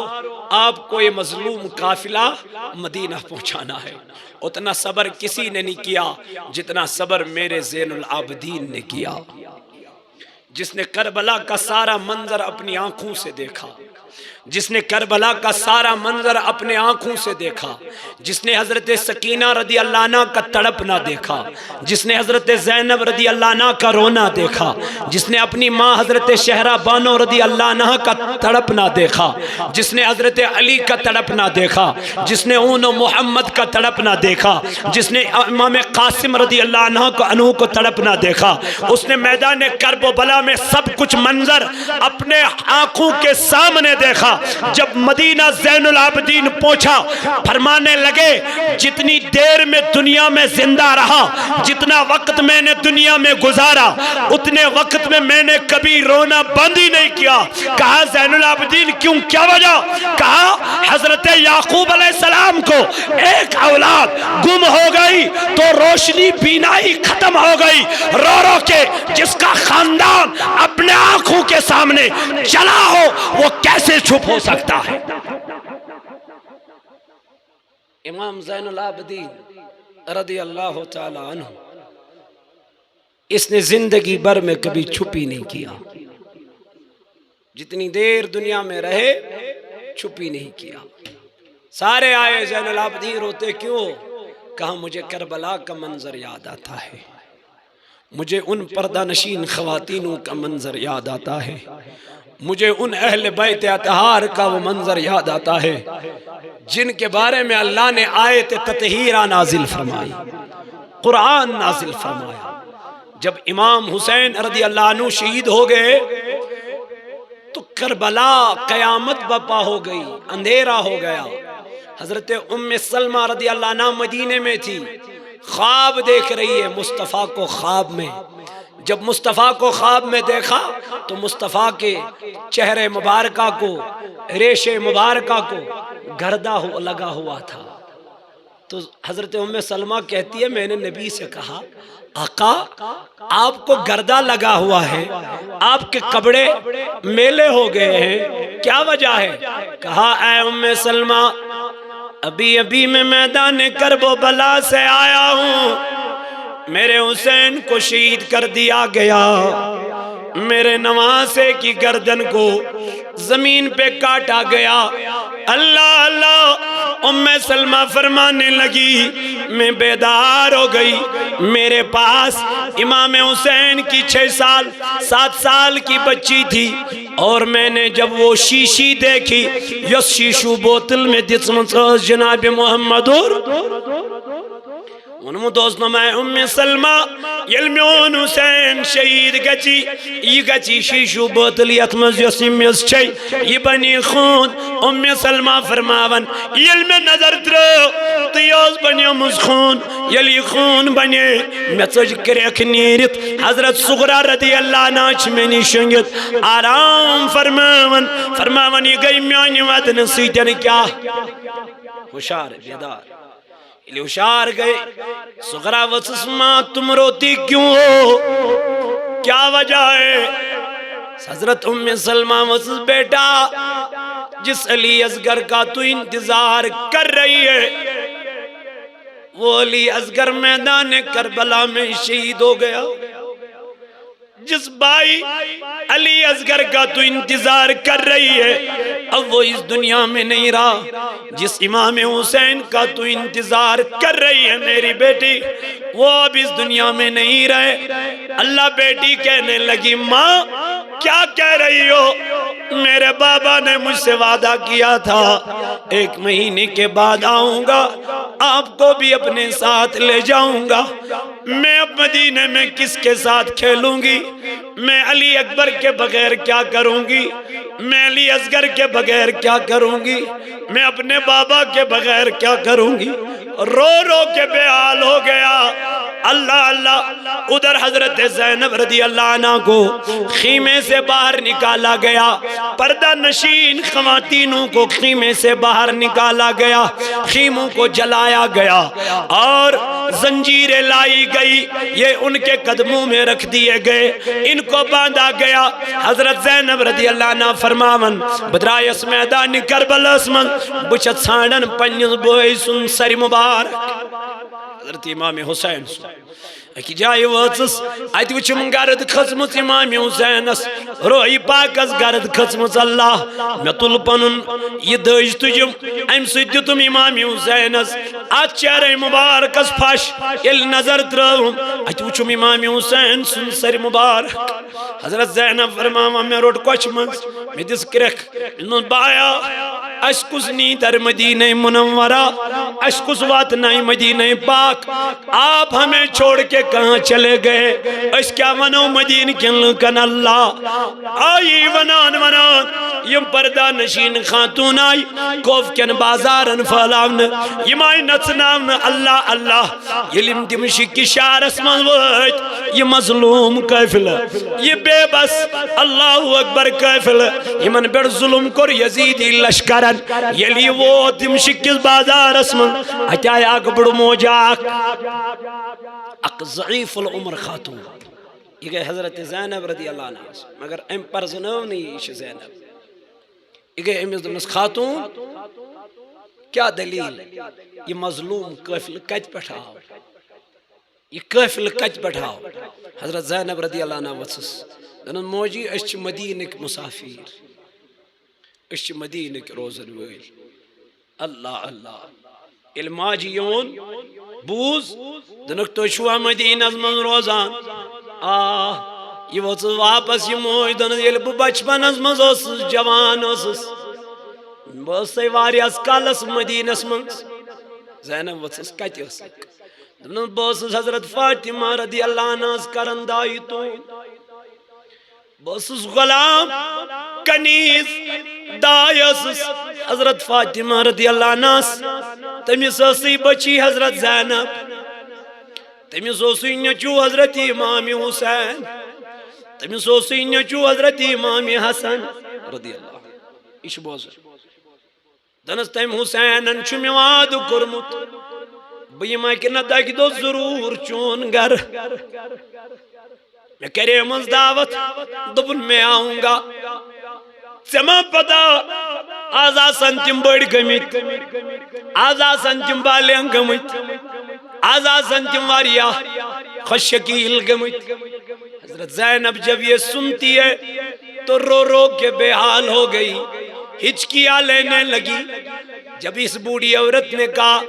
[SPEAKER 1] آپ کو یہ مظلوم قافلہ مدینہ پہنچانا ہے اتنا صبر کسی نے نہیں کیا جتنا صبر میرے زین العابدین نے کیا جس نے کربلا کا سارا منظر اپنی آنکھوں سے دیکھا، جس نے کربلا کا سارا منظر اپنے آنکھوں سے دیکھا، جس نے حضرت سکینہ رضی اللہ عنہ کا تڑپنا دیکھا، جس نے حضرت زینب رضی اللہ عنہ کا رونا دیکھا، جس نے اپنی ماں حضرت شہرہ بانو رضی اللہ عنہ کا تڑپنا دیکھا، جس نے حضرت علی کا تڑپنا دیکھا، جس نے اون و محمد کا تڑپنا دیکھا، جس نے امام قاسم رضی اللہ عنہ کو تڑپنا دیکھا، اس نے میدان کرب و بلا میں سب کچھ منظر اپنے آنکھوں کے سامنے دیکھا۔ جب مدینہ زین العابدین پہنچا، فرمانے لگے جتنی دیر میں دنیا میں زندہ رہا، جتنا وقت میں نے دنیا میں گزارا، اتنے وقت میں میں نے کبھی رونا بند ہی نہیں کیا۔ کہا زین العابدین کیوں، کیا وجہ؟ کہا حضرت یعقوب علیہ السلام کو ایک اولاد گم ہو گئی تو روشنی بینائی ختم ہو گئی، رو رو کے جس کا خاندان اپنے آنکھوں کے سامنے چلا ہو وہ کیسے چھپ ہو سکتا ہے؟ امام زین العابدین رضی اللہ تعالی عنہ، اس نے زندگی بھر میں کبھی چھپی نہیں کیا، جتنی دیر دنیا میں رہے چھپی نہیں کیا۔ سارے آئے زین العابدین روتے کیوں؟ کہا مجھے کربلا کا منظر یاد آتا ہے، مجھے ان پردہ نشین خواتینوں کا منظر یاد آتا ہے، مجھے ان اہل بیت اطہار کا وہ منظر یاد آتا ہے جن کے بارے میں اللہ نے آیت تطہیرہ نازل فرمائی، قرآن نازل فرمایا۔ جب امام حسین رضی اللہ عنہ شہید ہو گئے تو کربلا قیامت برپا ہو گئی، اندھیرا ہو گیا۔ حضرت ام سلمہ رضی اللہ عنہ مدینے میں تھی، خواب دیکھ رہی ہے مصطفیٰ کو خواب میں۔ جب مصطفیٰ کو خواب میں دیکھا تو مصطفیٰ کے چہرے مبارکہ کو، ریش مبارکہ کو گردہ لگا ہوا تھا۔ تو حضرت ام سلمہ کہتی ہے میں نے نبی سے کہا آقا آپ کو گردہ لگا ہوا ہے، آپ کے کپڑے میلے ہو گئے ہیں، کیا وجہ ہے؟ کہا اے ام سلمہ ابھی میں میدان کرب و بلا سے آیا ہوں، میرے حسین کو شہید کر دیا گیا، میرے نواسے کی گردن کو زمین پہ کاٹا گیا۔ اللہ اللہ ام سلمہ فرمانے لگی میں بیدار ہو گئی، میرے پاس امام حسین کی 7 سال کی بچی تھی، اور میں نے جب وہ شیشی دیکھی، یس شیشو بوتل میں جناب محمد ونمو دوستنا میں ام سلمہ یلمیون حسین شہید گچی، یہ گچی شیشو بوتل یتمز یسیمیز چھئی، یہ بنی خون۔ ام سلمہ فرماون یلمی نظر درو تیوز بنی امز خون، یلی خون بنی میچج کریک نیرت، حضرت صغرا رضی اللہ عنہ میں نشنگت آرام فرماون یہ گئی میانی ودن سیتن کیا ہوشار بیدار ہوشار گئے۔ صغرا وسسما تم روتی کیوں ہو، کیا وجہ ہے؟ حضرت ام سلمہ وسس بیٹا جس علی اصغر کا تو انتظار کر رہی ہے وہ علی اصغر میدان کربلا میں شہید ہو گیا، جس بھائی علی اصغر کا تو انتظار کر رہی ہے اب وہ اس دنیا میں نہیں رہا، جس امام حسین کا تو انتظار کر رہی ہے میری بیٹی وہ اب اس دنیا میں نہیں رہے۔ اللہ بیٹی کہنے لگی ماں کیا کہہ رہی ہو؟ میرے بابا نے مجھ سے وعدہ کیا تھا 1 مہینے کے بعد آؤں گا، آپ کو بھی اپنے ساتھ لے جاؤں گا، میں اب مدینے میں کس کے ساتھ کھیلوں گی؟ میں علی اکبر کے بغیر کیا کروں گی؟ میں علی اصغر کے بغیر کیا کروں گی؟ میں اپنے بابا کے بغیر کیا کروں گی؟ رو رو کے بے حال ہو گیا۔ اللہ اللہ ادھر حضرت زینب رضی اللہ عنہ کو خیمے سے باہر نکالا گیا، پردہ نشین خواتینوں کو خیمے سے باہر نکالا گیا، خیموں کو جلایا گیا اور زنجیریں لائی گئی، یہ ان کے قدموں میں رکھ دیے گئے، ان کو باندھا گیا۔ حضرت زینب رضی اللہ عنہ فرماون بدرائس میدان کربلا اسمن بچت سانڈن پنیز بوئی سن سری مبارک حضرت امام حسین اکی جائے وچس ات وچم گرد کھسمت امام حسینس روحی پاکس گرد کھسمت اللہ میں تل پنن یہ دج تجم ام سید دتم امام حسینس ات چہرے مبارکس پھش یل نظر ترہم ات وچم امام حسین سن سر مبارک حضرت زینب فرماوا میں روٹ کوچ منز میں دس کرک انہوں بایا اس کس نی در مدینہ منورہ اس کس واتنائی مدینہ پاک آپ ہمیں چھوڑ کے کہاں چلے گئے اس کیا ونو مدینہ کن لکن اللہ آئی ونان یم پردہ نشین خاتون آئی کوف کن بازارن پھلاون یم آئی نچناون اللہ اللہ یلیم دمشق شہر اسمان ویت یہ مظلوم قافل یہ بے بس اللہ اکبر قافل یمن بڑ ظلم کر یزیدی لشکرن یلی وہ دمشق بازار اسمان اتایا اک بڑ موجاک اک ضعیف العمر خاتون یہ گئے حضرت زینب رضی اللہ عنہ مگر ام پر زنو نہیں یہ زینب یہ گئے امز دمس خاتون کیا دلیل یہ مظلوم قافل کت پٹھاؤ یہ قافل کت پٹھاؤ حضرت زینب رضی اللہ عنہ وسس دنن موجی اس مدینک مسافر اس مدینک روزن ویل اللہ اللہ علماجیون بوز دنک تو شوا مدینہ من روزان یہ وچ واپس یہ موج دن یل بچپن از مز جوان اسس بس واریاس کالس مدینس من زینب وچس کت اس دن بس حضرت فاطمہ رضی اللہ عنہ کرن دائی تو بس غلام کنیز دائی اسس حضرت فاطمہ رضی اللہ عنہ تمس اسی بچی حضرت زینب تمس اسی نچو حضرت امام حسین تمس اسی نچو حضرت امام حسن رضی اللہ اش بوز دنس تم حسینن چھ میواد کرمت بیما کہ نہ دگ دو ضرور چون گھر میں کرے منز دعوت دبن میں آؤں گا سما پتا آزا سنتم بڑ گمت آزا سنتم بالیں گمت آزا سنتم واریا خوشکیل گمت حضرت زینب جب یہ سنتی ہے تو رو رو کے بے حال ہو گئی ہچکیاں لینے لگی جب اس بوڑھی عورت نے کہا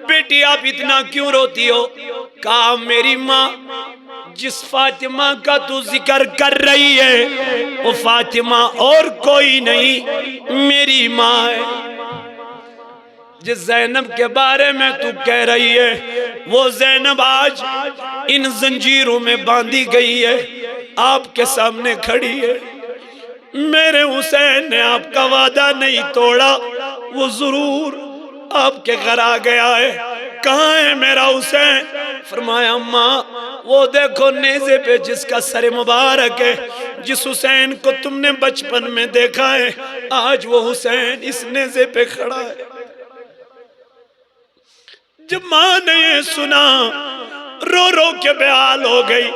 [SPEAKER 1] بیٹی آپ اتنا کیوں روتی ہو کہا میری ماں جس فاطمہ کا تو ذکر کر رہی ہے وہ فاطمہ اور کوئی نہیں میری ماں ہے جس زینب کے بارے میں تو کہہ رہی ہے وہ زینب آج ان زنجیروں میں باندھی گئی ہے آپ کے سامنے کھڑی ہے میرے حسین نے آپ کا وعدہ نہیں توڑا وہ ضرور آپ کے گھر آ گیا ہے کہاں ہے میرا حسین فرمایا ماں وہ دیکھو نیزے پہ جس کا سر مبارک ہے جس حسین کو تم نے بچپن میں دیکھا ہے آج وہ حسین اس نیزے پہ کھڑا ہے جب ماں نے یہ سنا رو رو کے بے حال ہو گئی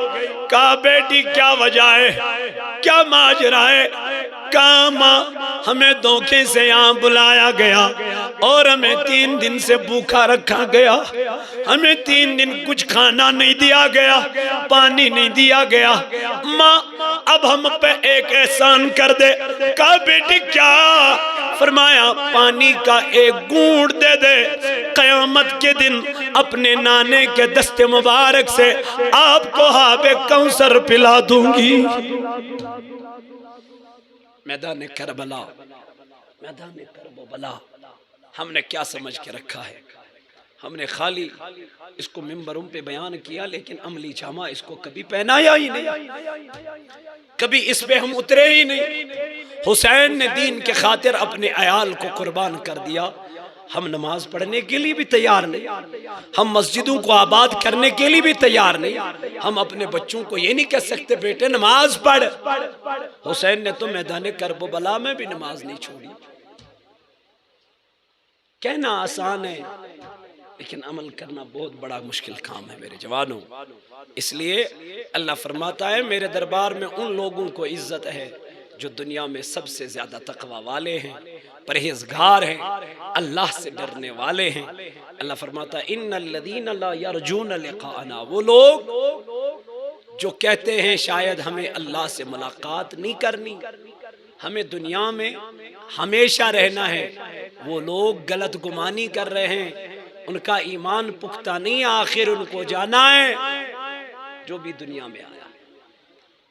[SPEAKER 1] کہا بیٹی کیا وجہ ہے کیا ماجرا ہے کہا ماں ہمیں دھوکے سے یہاں بلایا گیا اور ہمیں 3 دن سے بھوکا رکھا گیا ہمیں 3 دن کچھ کھانا نہیں دیا گیا پانی نہیں دیا گیا ماں اب ہم پہ ایک احسان کر دے کہا بیٹی کیا فرمایا پانی کا ایک گھونٹ دے دے قیامت کے دن اپنے نانے کے دست مبارک سے آپ کو آب کوثر پلا دوں گی میدان کربلا ہم نے کیا سمجھ کے رکھا ہے ہم نے خالی اس کو ممبروں پہ بیان کیا لیکن عملی جامہ اس کو کبھی پہنایا ہی نہیں کبھی اس پہ ہم اترے ہی نہیں حسین نے دین کے خاطر اپنے عیال کو قربان کر دیا ہم نماز پڑھنے کے لیے بھی تیار نہیں ہم مسجدوں کو آباد کرنے کے لیے بھی تیار نہیں ہم اپنے بچوں کو یہ نہیں کہہ سکتے بیٹے نماز پڑھ حسین نے تو میدان کربلا میں بھی نماز نہیں چھوڑی کہنا آسان ہے لیکن عمل کرنا بہت بڑا مشکل کام ہے میرے جوانوں اس لیے اللہ فرماتا ہے میرے دربار میں ان لوگوں کو عزت ہے جو دنیا میں سب سے زیادہ تقوی والے ہیں پرہیزگار ہیں، اللہ سے ڈرنے والے ہیں۔ اللہ فرماتا ہے ان الذین لا یرجون لقاءنا، وہ لوگ جو کہتے ہیں شاید ہمیں اللہ سے ملاقات نہیں کرنی، ہمیں دنیا میں ہمیشہ رہنا ہے، وہ لوگ غلط گمانی کر رہے ہیں، ان کا ایمان پختہ نہیں، آخر ان کو جانا ہے۔ جو بھی دنیا میں آیا،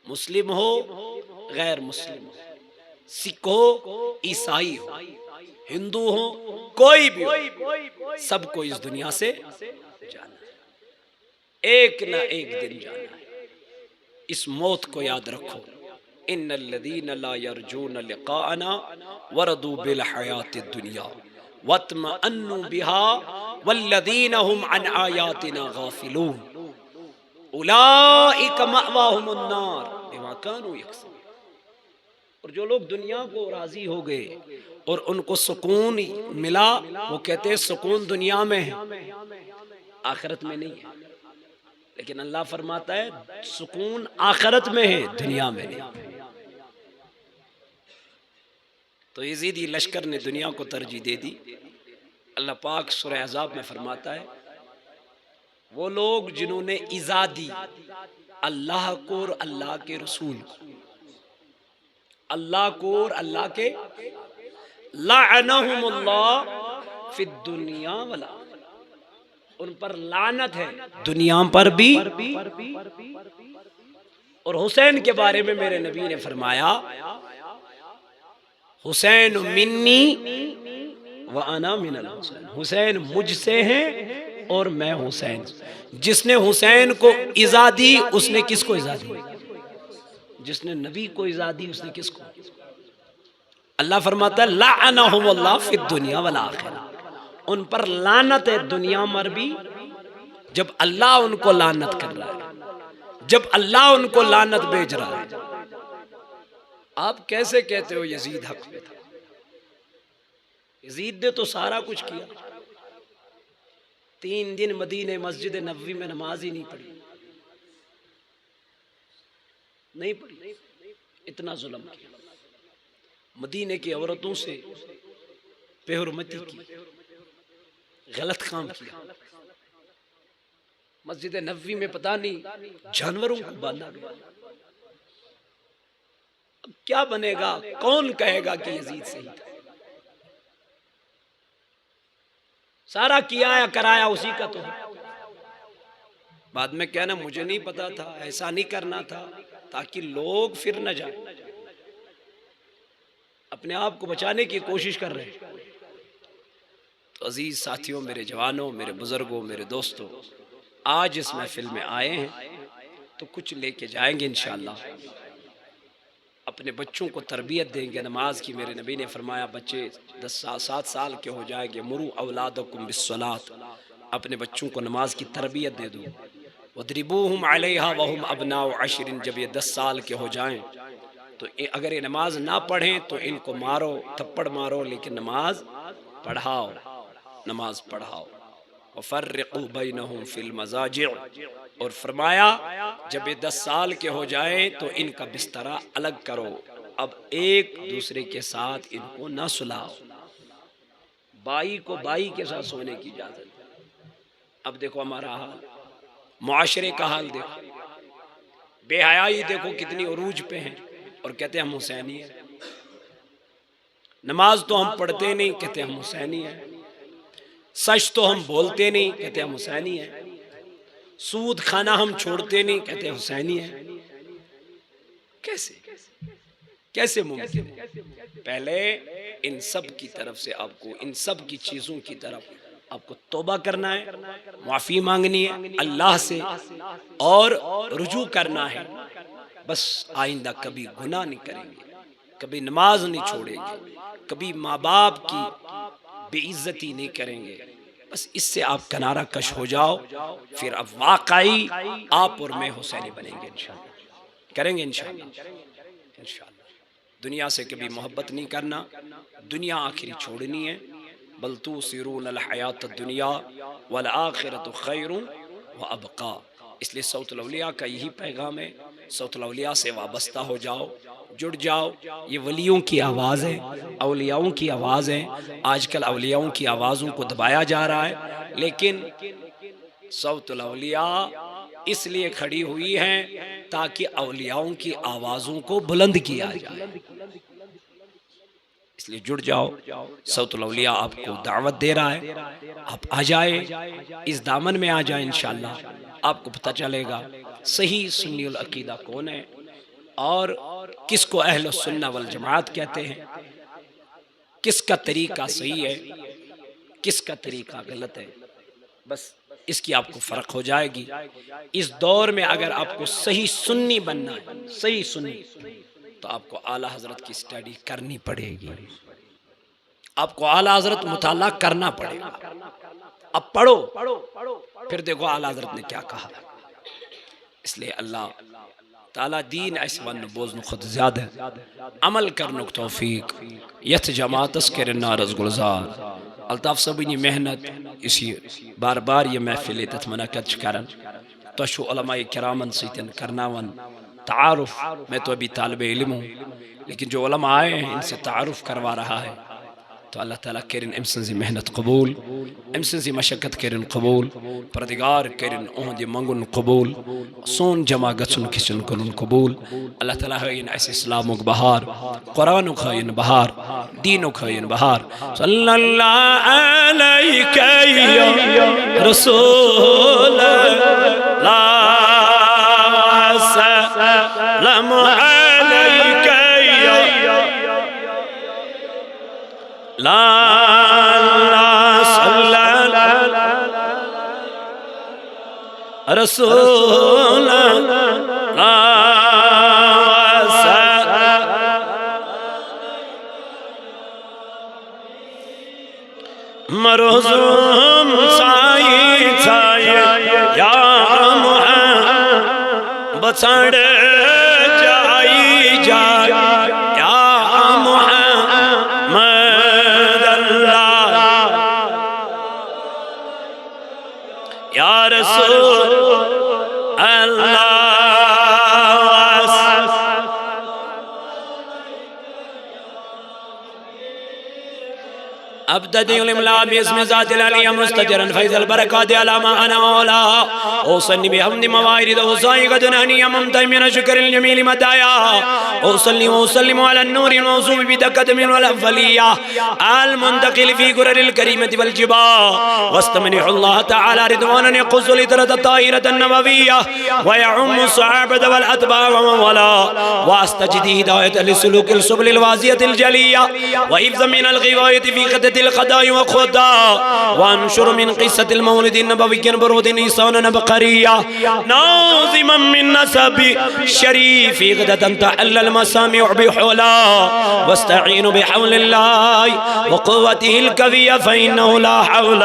[SPEAKER 1] مسلم ہو غیر مسلم ہو، سکھ ہو عیسائی ہو، ہندو ہو، کوئی بھی ہو، سب کو اس دنیا سے جانا ہے، ایک نہ ایک دن جانا ہے۔ اس موت کو یاد رکھو، ان الذین لا یرجون لقاءنا ورضوا بالحیاۃ الدنیا واطمأنوا بها والذین هم عن آیاتنا غافلون اولئک مأواہم النار بما کانوا یکسبون۔ اور جو لوگ دنیا کو راضی ہو گئے اور ان کو سکون ملا، وہ کہتے ہیں سکون دنیا میں ہے، آخرت میں نہیں ہے۔ لیکن اللہ فرماتا ہے سکون آخرت میں ہے، دنیا میں نہیں۔ تو یزیدی لشکر نے دنیا کو ترجیح دے دی۔ اللہ پاک سورہ احزاب میں فرماتا ہے وہ لوگ جنہوں نے ایذا دی اللہ کو اور اللہ کے رسول کو، اللہ کو اور اللہ کے، لعنہم اللہ فی الدنیا والآخرہ، ان پر لعنت ہے دنیا پر بھی۔ اور حسین کے بارے میں میرے نبی نے فرمایا حسین منی وانا من الحسین، حسین مجھ سے ہیں اور میں حسین۔ جس نے حسین کو ایذا دی اس نے کس کو ایذا دی؟ جس نے نبی کو ایذا دی اس نے کس کو؟ اللہ فرماتا ہے لعنہم اللہ فی الدنیا والآخرہ، ان پر لعنت ہے دنیا میں بھی۔ جب اللہ ان کو لعنت کر رہا ہے، جب اللہ ان کو لعنت بھیج رہا ہے، آپ کیسے کہتے ہو یزید حق میں تھا؟ یزید نے تو سارا کچھ کیا، 3 دن مدینہ مسجد نبوی میں نماز ہی نہیں پڑھی، نہیں پڑھی، اتنا ظلم کیا، مدینہ کی عورتوں سے بے حرمتی کی، غلط کام کیا، مسجد نبوی میں پتہ نہیں جانوروں کو باندھا گیا۔ اب کیا بنے گا؟ کون کہے گا کہ یزید صحیح تھا؟ سارا کیا یا کرایا اسی کا تو ہے، بعد میں کہنا مجھے نہیں پتا تھا، ایسا نہیں کرنا تھا، تاکہ لوگ پھر نہ جائیں، اپنے آپ کو بچانے کی کوشش کر رہے ہیں۔ تو عزیز ساتھیوں، میرے جوانوں، میرے بزرگوں، میرے دوستوں، آج اس محفل میں آئے ہیں تو کچھ لے کے جائیں گے انشاءاللہ، اپنے بچوں کو تربیت دیں گے نماز کی۔ میرے نبی نے فرمایا بچے 7 سال کے ہو جائیں گے، مروا اولادکم بالصلاۃ، اپنے بچوں کو نماز کی تربیت دے دو، وَاضْرِبُوهُمْ عَلَيْهَا وَهُمْ أَبْنَاءُ 10، جب یہ 10 سال کے ہو جائیں تو اگر یہ نماز نہ پڑھیں تو ان کو مارو، تھپڑ مارو، لیکن نماز پڑھاؤ، نماز پڑھاؤ۔ وَفَرِّقُوا بَيْنَهُمْ فِي الْمَضَاجِعِ، اور فرمایا جب یہ 10 سال کے ہو جائیں تو ان کا بسترا الگ کرو، اب ایک دوسرے کے ساتھ ان کو نہ سلاؤ، بائی کو بائی کے ساتھ سونے کی اجازت۔ اب دیکھو ہمارا حال، معاشرے کا حال دیکھو، بے حیائی دیکھو کتنی عروج پہ ہیں، اور کہتے ہیں ہم حسینی ہیں، نماز تو ہم پڑھتے نہیں، کہتے ہیں ہم حسینی ہیں، سچ تو ہم بولتے نہیں، کہتے ہیں ہم حسینی ہیں، سود کھانا ہم چھوڑتے نہیں، کہتے ہیں حسینی ہیں۔ کیسے کیسے ممکن ہے؟ پہلے ان سب کی طرف سے آپ کو، ان سب کی چیزوں کی طرف آپ کو توبہ کرنا ہے، معافی مانگنی ہے اللہ سے، اور رجوع کرنا ہے، بس آئندہ کبھی گناہ نہیں کریں گے، کبھی نماز نہیں چھوڑیں گے، کبھی ماں باپ کی بے عزتی نہیں کریں گے، بس اس سے آپ کنارہ کش ہو جاؤ، پھر اب واقعی آپ اور میں حسینی بنیں گے انشاءاللہ، کریں گے انشاءاللہ، انشاءاللہ۔ دنیا سے کبھی محبت نہیں کرنا، دنیا آخری چھوڑنی ہے، بل توثرون الحیات الدنیا والآخرۃ خیر وابقیٰ۔ اس لیے صوت الاولیاء کا یہی پیغام ہے، صوت الاولیاء سے وابستہ ہو جاؤ،
[SPEAKER 2] جڑ جاؤ. یہ ولیوں کی آواز ہے، اولیاؤں کی آواز ہے. آج کل اولیاؤں کی آوازوں کو دبایا جا رہا ہے، لیکن صوت الاولیاء اس لیے کھڑی ہوئی ہیں تاکہ اولیاؤں کی آوازوں کو بلند کیا جائے. اس لیے جڑ جاؤ. صوت الاولیاء آپ کو دعوت دے رہا ہے، آپ آ جائے، اس دامن میں آ جائیں. انشاءاللہ آپ کو پتہ چلے گا صحیح سنی العقیدہ کون ہے اور کس کو اہل السنہ والجماعت کہتے ہیں، کس کا طریقہ صحیح ہے، کس کا طریقہ غلط ہے. بس اس کی آپ کو فرق ہو جائے گی. اس دور میں اگر آپ کو صحیح سنی بننا ہے، صحیح سنی، تو آپ کو اعلیٰ حضرت کی اسٹڈی کرنی پڑے گی، آپ کو اعلیٰ حضرت مطالعہ کرنا پڑے گا. اب پڑھو پھر دیکھو اعلیٰ حضرت نے کیا کہا. اس لیے اللہ تعالیٰ دین ایس ون بوزن خود زیادہ عمل کرنک توفیق یت جماعت اس کرنا رز گلزار. الطاف صبنی محنت اسی بار بار یہ محفل تت منعقد کرن تو شو علماء کرامن سیتن کرناون تعارف. میں تو ابھی طالب علم ہوں، لیکن جو علماء آئے ہیں ان سے تعارف کروا رہا ہے. تو اللہ تعالیٰ کرن امسنزی محنت قبول، امسنزی مشقت کرن قبول، پردگار کرن اہندی منگن قبول، سون جمع گچن کسن کنن قبول. اللہ تعالیٰ ہین ایسے اسلامک بہار، قرآنک ہین بہار، دینک ہین بہار. صلی اللہ علیکہ یا رسول اللہ سلام علیکہ لا لا صلی رسول مرزوم سائی یا محمد بچڑ جائی جائی یا محمد اللہ یا رسول اللہ. ابتدی الاملاء باسم ذات العلی مستجرا فیض البرکات علاما انا مولا اوصلنی بحمد موائرد وصائق دنانی ممتع من شکر الجمیل مدایا اوصلنی وسلم على النور الموصوم بدقت من والاولیہ المنتقل فی قرر الکریمة والجبا واستمنح اللہ تعالی رضوانا يقص لترة الطائرة النبوية ويعم الصحابة والاتباع ومن ولا واستجدی ہدایت لسلوک السبل الواضیة الجلیة وحفظ من الغوایت في خطة القضاء وخدا وانشر من قصة المولد النبوي برود نيسان نبقرية ناظما من نسب شريف غدة تحل المسامع بحولا واستعين بحول الله وقوته الكبية فإنه لا حول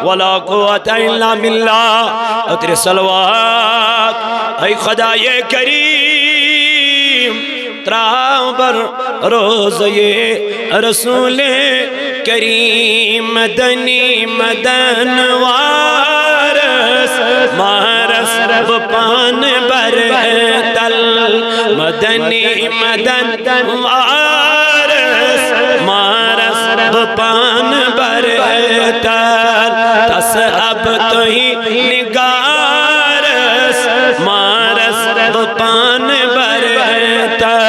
[SPEAKER 2] ولا قوة إلا بالله. اتر الصلوات اے خدای کریم تراؤ بر روزے رسول کریم مدنی مدن وارس مارس بپان بر تل مدنی مدن وارس مارس بپان بر تل تس اب تو ہی نگارس مارس بپان بر تل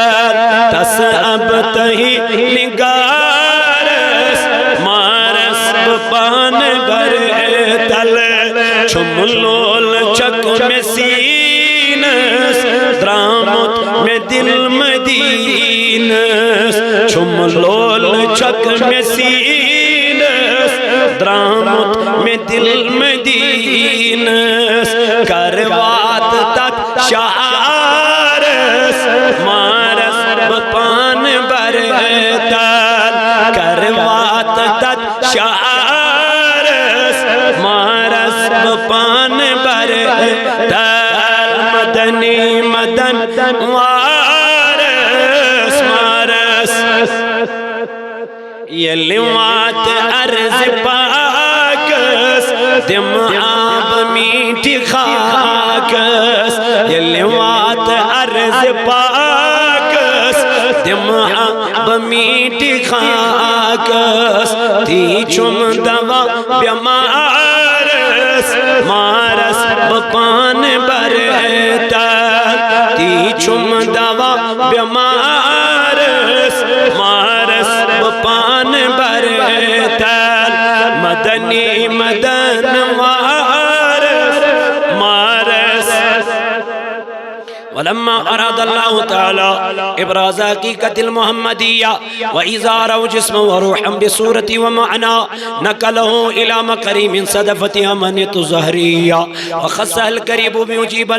[SPEAKER 2] تس اب تو ہی نگارس پان بر تل چملول چک میں سینس درامت میں دل مدینس چملول چک میں سینس درامت میں دل مدینس کروات تک شعارس مارس بپان بر تل کروات تک شعارس پان بر تل مدنی مدن وارس مارس یہ لوات عرض پاکس دم آب میٹھی خاکس یہ لوات عرض پاکس
[SPEAKER 1] دمع بمیٹی خاکس تی چم دوا بیمارس مارس بپان برتر تی چم دوا بیمارس مارس بپان برتر مدنی مدن وارس مارس ولما أراد الله تعالى إبراز حقيقة المحمدية وإظهاره جسما وروحا بصورة ومعنى نقله إلى مقريم صدفة أمانية الزهرية وخصها القريب بمجيب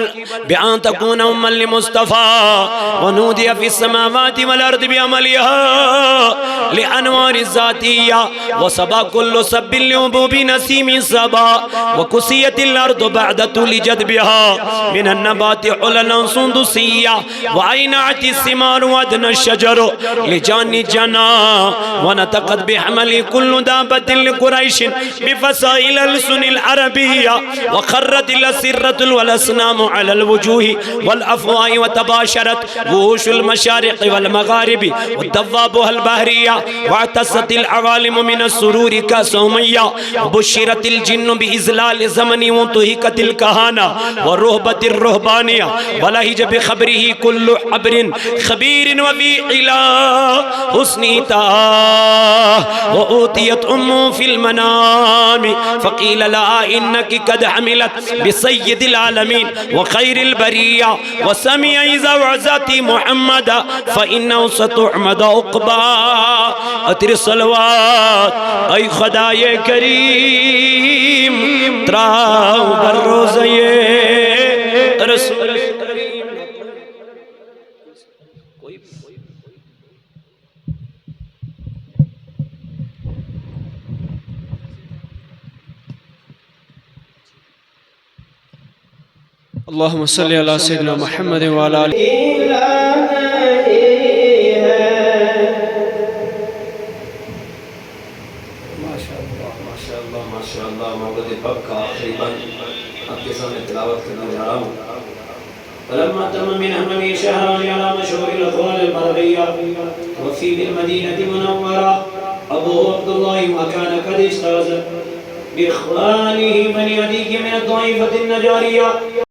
[SPEAKER 1] بأن تكون أما لمصطفى ونودي في السماوات والأرض بعملها لأنوار الذاتية وصبا كل سب لعبوب نسيم صبا وكسيت الأرض بعد طول جدبها من النبات حللا سندسية وأينعت الثمار وأدنى الشجر لجان جنا ونطقت بحمل كل دابة لقريش بفصائل الألسن العربية وخرت الأسرة والأصنام على الوجوه والأفواه وتباشرت وحوش المشارق والمغارب والدوابها البحرية واعتصت العوالم من السرور كسومية وبشرت الجن بإزلال زمن وانتهكت الكهانة والرهبة الرهبانية ولهج بخبره كل حبر خبير وفي علا حسن تاه وأوتيت أمه في المنام فقيل لها إنك قد حملت بسيد العالمين وخير البرية وسمع إذا وعزتي محمد فإنه ستحمد عقبا أتر الصلوات أي خدای کریم تراو بر روزے رسول کریم
[SPEAKER 2] اللهم صل على سيدنا محمد وعلى آله
[SPEAKER 1] ماشاءاللہ مولد پاک کا آخری بند آپ کے سامنے تلاوت کرنے جا رہا ہوں فلما تم من هممی شهران على مشهور الأقوال البرغية وفي بالمدينة منورة أبوه عبد الله وكان قد استاذ بإخوانه من يديه من الضعيفة النجارية